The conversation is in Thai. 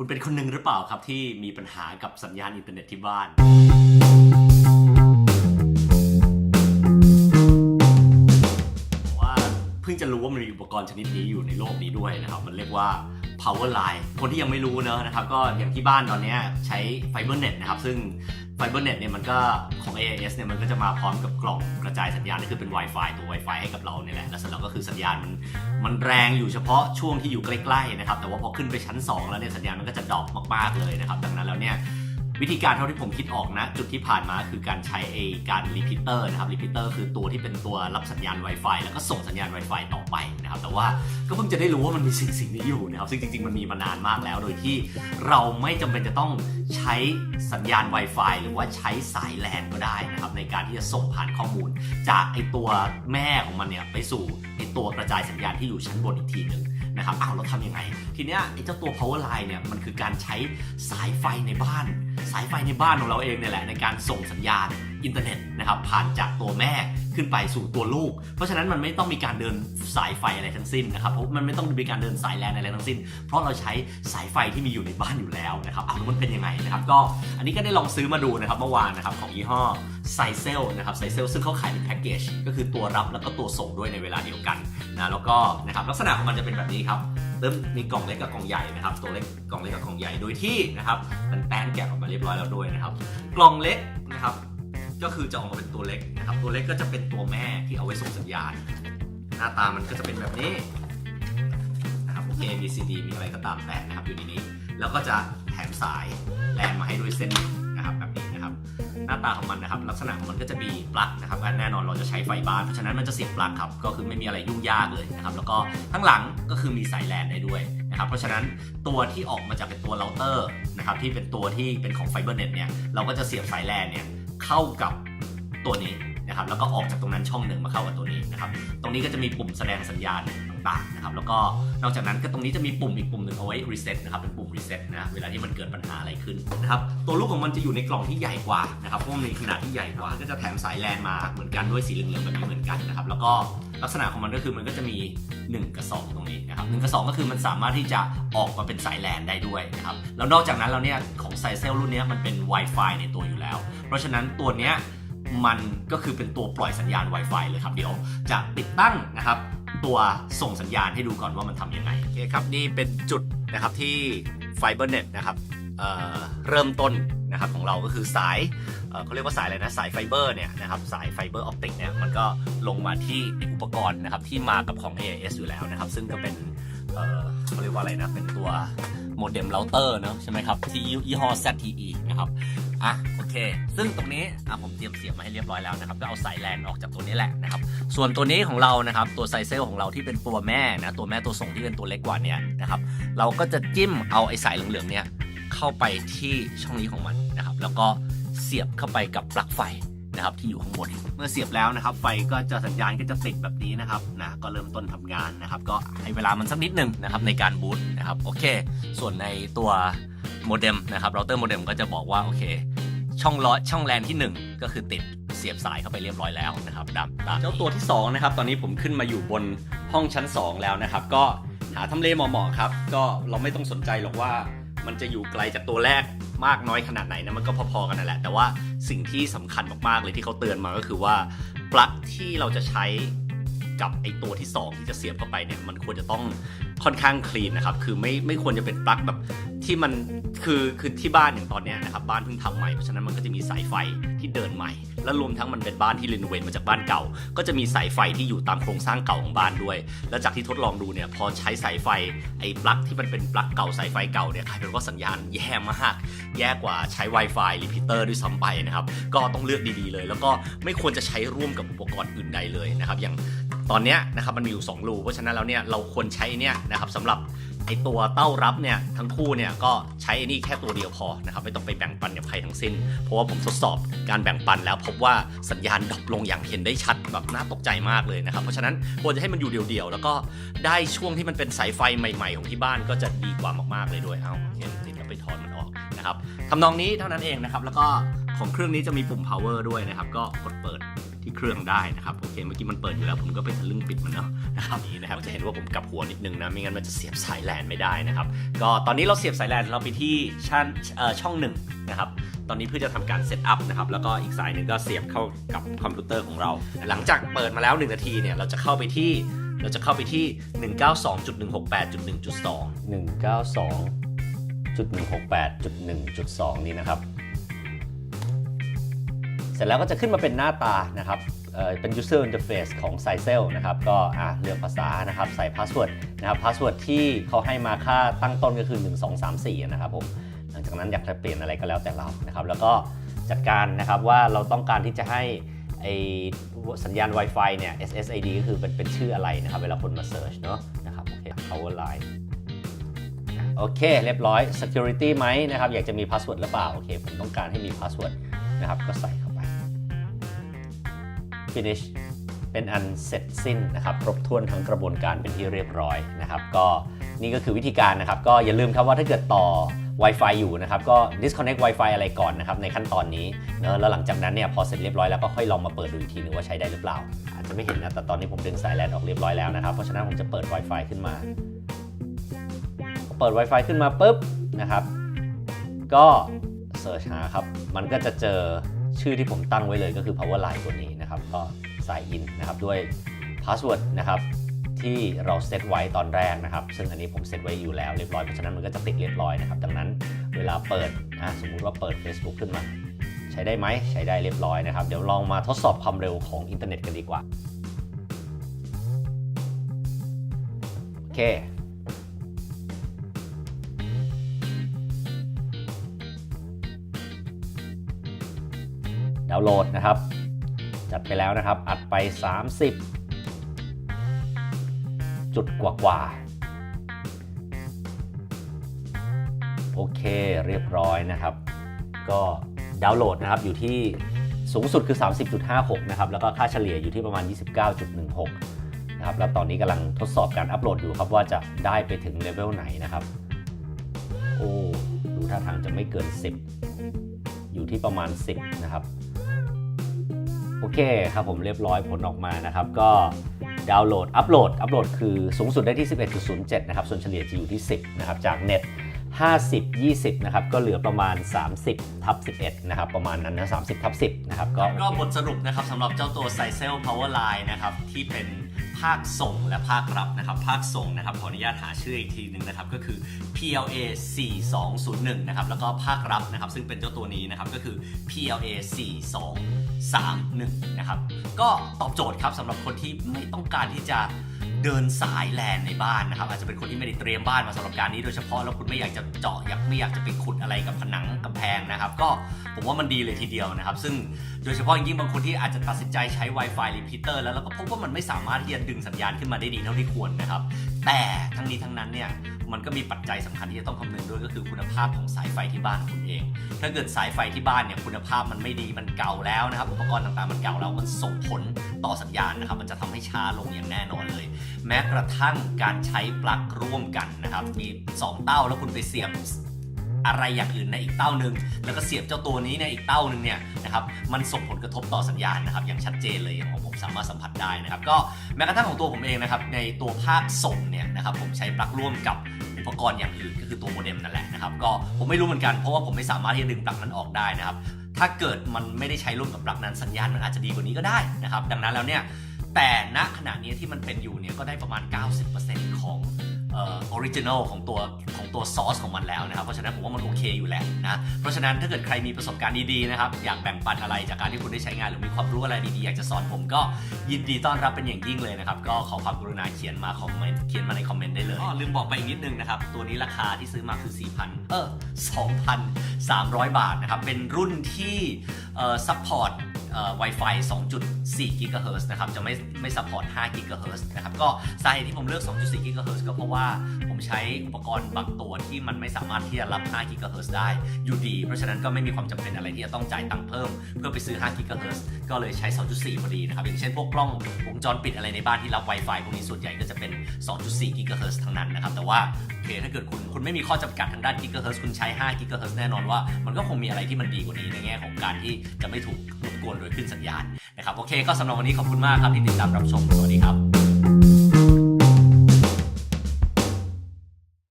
คุณเป็นคนหนึ่งหรือเปล่าครับที่มีปัญหากับสัญญาณอินเทอร์เน็ตที่บ้านว่าเพิ่งจะรู้ว่ามันมีอุปกรณ์ชนิดนี้อยู่ในโลกนี้ด้วยนะครับมันเรียกว่า power line คนที่ยังไม่รู้เนอะนะครับก็อย่างที่บ้านตอนนี้ใช้ FiberNet นะครับซึ่ง FiberNet เนี่ยมันก็ของ AIS เนี่ยมันก็จะมาพร้อมกับกล่องกระจายสัญญาณนี่คือเป็น Wi-Fi ตัว Wi-Fi ให้กับเราเนี่ยแหละแล้วเสร็จแล้วก็คือสัญญาณมันแรงอยู่เฉพาะช่วงที่อยู่ใกล้ๆนะครับแต่ว่าพอขึ้นไปชั้น2แล้วเนี่ยสัญญาณมันก็จะดรอปมากๆเลยนะครับดังนั้นแล้วเนี่ยวิธีการเท่าที่ผมคิดออกนะจุดที่ผ่านมาคือการใช้การรีพิเตอร์นะครับรีพิเตอร์คือตัวที่เป็นตัวรับสัญญาณ Wi-Fi แล้วก็ส่งสัญญาณ Wi-Fi ต่อไปนะครับแต่ว่าก็เพิ่งจะได้รู้ว่ามันมีสิ่งนี้อยู่นะครับซึ่งจริงๆมันมีมานานมากแล้วโดยที่เราไม่จำเป็นจะต้องใช้สัญญาณ Wi-Fi หรือว่าใช้สาย LAN ก็ได้นะครับในการที่จะส่งผ่านข้อมูลจากไอตัวแม่ของมันเนี่ยไปสู่ไอตัวกระจายสัญญาณที่อยู่ชั้นบนอีกทีหนึ่งนะครับเราทำยังไงทีเนี้ยไอ้เจ้าตัว power line เนี่ยมันคือการใช้สายไฟในบ้านของเราเองเนี่ยแหละในการส่งสัญญาณอินเทอร์เน็ตนะครับผ่านจากตัวแม่ขึ้นไปสู่ตัวลูกเพราะฉะนั้นมันไม่ต้องมีการเดินสายไฟอะไรทั้งสิ้นนะครับเพราะมันไม่ต้องมีการเดินสายแลนอะไรทั้งสิ้นเพราะเราใช้สายไฟที่มีอยู่ในบ้านอยู่แล้วนะครับแล้วมันเป็นยังไงนะครับก็อันนี้ก็ได้ลองซื้อมาดูนะครับเมื่อวานนะครับของยี่ห้อไซเซลนะครับไซเซลซึ่งเขาขายเป็นแพ็กเกจก็คือตัวรับแล้วก็ตัวส่งด้วยในเวลาเดียวกันนะแล้วก็นะครับลักษณะของมันจะเป็นแบบนี้ครับเริ่มมีกล่องเล็กกับกล่องใหญ่นะครับตัวเล็กกล่องเล็กกับกล่องใหญ่โดยที่นะครับมันแป้นแกะออกมาเรียบร้อยแล้วด้วยนะครับกล่องเล็กนะครับก็คือจะออกมาเป็นตัวเล็กนะครับตัวเล็กก็จะเป็นตัวแม่ที่เอาไว้ส่งสัญญาณหน้าตามันก็จะเป็นแบบนี้นะครับ A B C D มีอะไรก็ตามแต่นะครับอยู่ในนี้แล้วก็จะแถมสายแลนมาให้ด้วยเส้นนะครับแบบนี้นะครับหน้าตาของมันนะครับลักษณะของมันก็จะมีปลั๊กนะครับแน่นอนเราจะใช้ไฟบ้านเพราะฉะนั้นมันจะเสียบปลั๊กครับก็คือไม่มีอะไรยุ่งยากเลยนะครับแล้วก็ข้างหลังก็คือมีสายแลนได้ด้วยนะครับเพราะฉะนั้นตัวที่ออกมาจากเป็นตัวเราเตอร์นะครับที่เป็นตัวที่เป็นของ FiberNet เนี่ยเราก็จะเสียบสายแลนเนี่ยเข้ากับตัวนี้นะครับแล้วก็ออกจากตรงนั้นช่องหนึ่งมาเข้ากับตัวนี้นะครับตรงนี้ก็จะมีปุ่มแสดงสัญญาณต่างๆนะครับแล้วก็นอกจากนั้นก็ตรงนี้จะมีปุ่มอีกปุ่มหนึ่งเอาไว้ reset นะครับเป็นปุ่ม reset นะเวลาที่มันเกิดปัญหาอะไรขึ้นนะครับตัวลูกของมันจะอยู่ในกล่องที่ใหญ่กว่านะครับเพราะมันมีขนาดที่ใหญ่กว่าก็จะแถมสายแลนมาเหมือนกันด้วยสีเหลืองๆแบบนี้เหมือนกันนะครับแล้วก็ลักษณะของมันก็คือมันก็จะมี1กับ2ตรงนี้นะครับ1กับ2ก็คือมันสามารถที่จะออกมาเป็นสายแลนได้ด้วยนะครับแล้วนอกจากนั้นแล้วเนี่ยของไซเซลรุ่นนี้มันเป็น Wi-Fi ในตัวอยู่แล้วเพราะฉะนั้นตัวเนี้ยมันก็คือเป็นตัวปล่อยสัญญาณ Wi-Fi เลยครับเดี๋ยวจะติดตั้งนะครับตัวส่งสัญญาณให้ดูก่อนว่ามันทำยังไงโอเคครับนี่เป็นจุดนะครับที่ FiberNet นะครับเริ่มต้นนะครับของเราก็คือสายเขาเรียกว่าสายอะไรนะสายไฟเบอร์เนี่ยนะครับสายไฟเบอร์ออปติกเนี่ยมันก็ลงมาที่อุปกรณ์นะครับที่มากับของ AIS อยู่แล้วนะครับซึ่งก็เป็นเขาเรียกว่าอะไรนะเป็นตัวโมเด็มเราเตอร์เนอะใช่ไหมครับที่ยี่ห้อ ZTE นะครับโอเคซึ่งตรงนี้ผมเตรียมเสียบมาให้เรียบร้อยแล้วนะครับก็เอาสายแลนออกจากตัวนี้แหละนะครับส่วนตัวนี้ของเรานะครับตัวไซเซลของเราที่เป็นตัวแม่นะตัวแม่ตัวส่งที่เป็นตัวเล็กกว่านี้นะครับเราก็จะจิ้มเอาไอ้สายเหลืองๆเนี่ยเข้าไปที่ช่องนี้ของมันนะครับแล้วก็เสียบเข้าไปกับปลั๊กไฟนะครับที่อยู่ข้างบนเมื่อเสียบแล้วนะครับไฟก็จะสัญญาณก็จะติดแบบนี้นะครับก็เริ่มต้นทำงานนะครับก็ให้เวลามันสักนิดหนึ่งนะครับในการบูตนะครับโอเคส่วนในตัวโมเด็มนะครับเราเตอร์โมเด็มก็จะบอกว่าโอเคช่องแลนที่1ก็คือติดเสียบสายเข้าไปเรียบร้อยแล้วนะครับตามเจ้าตัวที่2นะครับตอนนี้ผมขึ้นมาอยู่บนห้องชั้น2แล้วนะครับก็หาทำเลเหมาะๆครับก็เราไม่ต้องสนใจหรอกว่ามันจะอยู่ไกลจากตัวแรกมากน้อยขนาดไหนนะมันก็พอๆกันนั่นแหละแต่ว่าสิ่งที่สำคัญมากๆเลยที่เขาเตือนมาก็คือว่าปลั๊กที่เราจะใช้กับไอตัวที่2ที่จะเสียบเข้าไปเนี่ยมันควรจะต้องค่อนข้างคลีนนะครับคือไม่ควรจะเป็นปลั๊กแบบที่มันคือที่บ้านอย่างตอนนี้นะครับบ้านเพิ่งทำใหม่เพราะฉะนั้นมันก็จะมีสายไฟที่เดินใหม่และรวมทั้งมันเป็นบ้านที่รีโนเวทมาจากบ้านเก่าก็จะมีสายไฟที่อยู่ตามโครงสร้างเก่าของบ้านด้วยแล้วจากที่ทดลองดูเนี่ยพอใช้สายไฟไอ้ปลั๊กที่มันเป็นปลั๊กเก่าสายไฟเก่าเนี่ยกลายเป็นว่าสัญญาณแย่มากแย่กว่าใช้ Wi-Fi รีพิเตอร์ด้วยซ้ำไปนะครับก็ต้องเลือกดีๆเลยแล้วก็ไม่ควรจะใช้ร่วมกับอุปกรณ์อื่นใดเลยนะครับอย่างตอนนี้นะครับมันมีอยู่2รูเพราะฉะนั้นแล้วเนี่ยเราควรใช้เนี่ยนะครับสำหรับไอตัวเต้ารับเนี่ยทั้งคู่เนี่ยก็ใช้ไอ้นี่แค่ตัวเดียวพอนะครับไม่ต้องไปแบ่งปันกับใครทั้งสิ้นเพราะว่าผมทดสอบการแบ่งปันแล้วพบว่าสัญญาณดรอปลงอย่างเห็นได้ชัดแบบน่าตกใจมากเลยนะครับเพราะฉะนั้นควรจะให้มันอยู่เดี่ยวๆแล้วก็ได้ช่วงที่มันเป็นสายไฟใหม่ๆของที่บ้านก็จะดีกว่ามากๆเลยด้วยเห็นติดแล้วไปถอนมันออกนะครับทำนองนี้เท่านั้นเองนะครับแล้วก็ของเครื่องนี้จะมีปุ่ม power ด้วยนะครับก็กดเปิดที่ ที่เครื่องได้นะครับโอเคเมื่อกี้มันเปิดอยู่แล้วผมก็ไปทะลึ่งปิดมันเนาะนะครับนี้นะครับจะเห็นว่าผมกลับหัวนิดนึงนะไม่งั้นมันจะเสียบสายแลนไม่ได้นะครับก็ตอนนี้เราเสียบสายแลนเราไปที่ช่อง1นะครับตอนนี้เพื่อจะทำการเซตอัพนะครับแล้วก็อีกสายหนึ่งก็เสียบเข้ากับคอมพิวเตอร์ของเราหลังจากเปิดมาแล้ว1นาทีเนี่ยเราจะเข้าไปที่ 192.168.1.2 นี่นะครับเสร็จแล้วก็จะขึ้นมาเป็นหน้าตานะครับเป็น user interface ของ Sicel นะครับก็เลือกภาษานะครับใส่ password นะครับ password ที่เขาให้มาค่าตั้งต้นก็คือ1234นะครับผมหลังจากนั้นอยากจะเปลี่ยนอะไรก็แล้วแต่เรานะครับแล้วก็จัดการนะครับว่าเราต้องการที่จะให้สัญญาณ Wi-Fi เนี่ย SSID ก็คือเป็นชื่ออะไรนะครับเวลาคนมา search เนาะนะครับโอเค Powerline โอเคเรียบร้อย security ไหมนะครับอยากจะมี password หรือเปล่าโอเคผมต้องการให้มี password นะครับก็ใส่เข้าไป finish เป็นอันเสร็จสิ้นนะครับครบถ้วนทั้งกระบวนการเป็นที่เรียบร้อยนะครับก็นี่ก็คือวิธีการนะครับก็อย่าลืมครับว่าถ้าเกิดต่อ Wi-Fi อยู่นะครับก็ disconnect Wi-Fi อะไรก่อนนะครับในขั้นตอนนี้เนอะแล้วหลังจากนั้นเนี่ยพอเสร็จเรียบร้อยแล้วก็ค่อยลองมาเปิดดูอีกทีนึงว่าใช้ได้หรือเปล่าอาจจะไม่เห็นนะแต่ตอนนี้ผมดึงสายแลนออกเรียบร้อยแล้วนะครับเพราะฉะนั้นผมจะเปิด Wi-Fi ขึ้นมาพอเปิด Wi-Fi ขึ้นมาปุ๊บนะครับก็เสิร์ชหาครับมันก็จะเจอชื่อที่ผมตั้งไว้เลยก็คือ Powerline ตัวนี้นะครับก็ใส่ in นะครับด้วย password นะครับที่เราเซตไว้ตอนแรกนะครับซึ่งอันนี้ผมเซตไว้อยู่แล้วเรียบร้อยเพราะฉะนั้นมันก็จะติดเรียบร้อยนะครับดังนั้นเวลาเปิดสมมุติว่าเปิด Facebook ขึ้นมาใช้ได้ไหมใช้ได้เรียบร้อยนะครับเดี๋ยวลองมาทดสอบความเร็วของอินเทอร์เน็ตกันดีกว่าโอเคดาวน์โหลดนะครับจัดไปแล้วนะครับอัดไป30จุดกว่าโอเคเรียบร้อยนะครับก็ดาวน์โหลดนะครับอยู่ที่สูงสุดคือ 30.56 นะครับแล้วก็ค่าเฉลี่ยอยู่ที่ประมาณ 29.16 นะครับแล้วตอนนี้กำลังทดสอบการอัปโหลดอยู่ครับว่าจะได้ไปถึงเลเวลไหนนะครับโอ้ดูท่าทางจะไม่เกิน10อยู่ที่ประมาณ10นะครับโอเคครับผมเรียบร้อยผลออกมานะครับก็ดาวน์โหลดอัปโหลดคือสูงสุดได้ที่ 11.07 นะครับส่วนเฉลี่ยจะอยู่ที่10นะครับจากเน็ต50-20นะครับก็เหลือประมาณ 30/11 นะครับประมาณนั้นนะ30/10 นะครับก็บทสรุปนะครับสำหรับเจ้าตัว Sicel Powerline นะครับที่เป็นภาคส่งและภาครับนะครับภาคส่งนะครับขออนุญาตหาชื่ออีกทีนึงนะครับก็คือ PLA 4201นะครับแล้วก็ภาครับนะครับซึ่งเป็นเจ้าตัวนี้นะครับก็คือ PLA 4231นะครับก็ตอบโจทย์ครับสำหรับคนที่ไม่ต้องการที่จะเดินสายแลนในบ้านนะครับอาจจะเป็นคนที่ไม่ได้เตรียมบ้านมาสำหรับการนี้โดยเฉพาะแล้วคุณไม่อยากจะเจาะไม่อยากจะไปขุดอะไรกับผนังกำแพงนะครับก็ผมว่ามันดีเลยทีเดียวนะครับซึ่งโดยเฉพาะยิ่งบางคนที่อาจจะตัดสินใจใช้ Wi-Fi repeater แล้วก็พบว่ามันไม่สามารถที่จะดึงสัญญาณขึ้นมาได้ดีเท่าที่ควรนะครับแต่ทั้งนี้ทั้งนั้นเนี่ยมันก็มีปัจจัยสำคัญที่จะต้องคำนึงด้วยก็คือคุณภาพของสายไฟที่บ้านคุณเองถ้าเกิดสายไฟที่บ้านเนี่ยคุณภาพมันไม่ดีมันเก่าแล้วนะครับอุปกรณ์ต่างๆมันเก่าแล้วมันส่งผลต่อสัญญาณนะครับมันจะทำให้ช้าลงอย่างแน่นอนเลยแม้กระทั่งการใช้ปลั๊กร่วมกันนะครับมี2เต้าแล้วคุณไปเสียบอะไรอย่างอื่นในอีกเต้านึงแล้วก็เสียบเจ้าตัวนี้ในอีกเต้านึงเนี่ยนะครับมันส่งผลกระทบต่อสัญญาณนะครับอย่างชัดเจนเลยอย่างของผมสามารถสัมผัสได้นะครับก็แม้กระทั่งของตัวผมเองนะครับในตัวภาคส่งเนี่ยนะครับผมใช้ปลั๊กร่วมกับอุปกรณ์อย่างอื่นก็คือตัวโมเด็มนั่นแหละนะครับก็ผมไม่รู้เหมือนกันเพราะว่าผมไม่สามารถที่จะดึงปลั๊กนั้นออกได้นะครับถ้าเกิดมันไม่ได้ใช้ร่วมกับปลั๊กนั้นสัญญาณมันอาจจะดีกว่านี้ก็ได้นะครับดังนั้นแล้วเนี่ยแต่ณขณะนี้ที่มันเป็นอยู่เนี่ยก็ได้ประมาณ 90% ของออริจินอลของตัวซอสของมันแล้วนะครับเพราะฉะนั้นผมว่ามันโอเคอยู่แล้วนะเพราะฉะนั้นถ้าเกิดใครมีประสบการณ์ดีๆนะครับอยากแบ่งปันอะไรจากการที่คุณได้ใช้งานหรือมีความรู้อะไรดีๆอยากจะสอนผมก็ยินดีต้อนรับเป็นอย่างยิ่งเลยนะครับก็ขอความกรุณาเขียนมาในคอมเมนต์ได้เลยลืมบอกไปอีกนิดนึงนะครับตัวนี้ราคาที่ซื้อมาคือ 2,300 บาทนะครับเป็นรุ่นที่ซัพพอร์ตWi-Fi 2.4 GHz นะครับจะไม่ซัพพอร์ต5 GHz นะครับก็สาเหตุที่ผมเลือก 2.4 GHz ก็เพราะว่าผมใช้อุปกรณ์บางตัวที่มันไม่สามารถที่จะรับ5 GHz ได้อยู่ดีเพราะฉะนั้นก็ไม่มีความจำเป็นอะไรที่จะต้องจ่ายตังค์เพิ่มเพื่อไปซื้อ5 GHz ก็เลยใช้ 2.4 พอดีนะครับอย่างเช่นพวกกล้องวงจรปิดอะไรในบ้านที่รับ Wi-Fi พวกนี้ส่วนใหญ่ก็จะเป็น 2.4 GHz ทั้งนั้นนะครับแต่ว่าโอเค ถ้าเกิดคุณไม่มีข้อจำกัดทางด้านกิกะเฮิรตซ์คุณใช้5กิกะเฮิรตซ์แน่นอนว่ามันก็คงมีอะไรที่มันดีกว่านี้ในแง่ของการที่จะไม่ถูกรบกวนโดยขึ้นสัญญาณนะครับโอเคก็สำหรับวันนี้ขอบคุณมากครับที่ติดตามรับชมสวัสดีครับ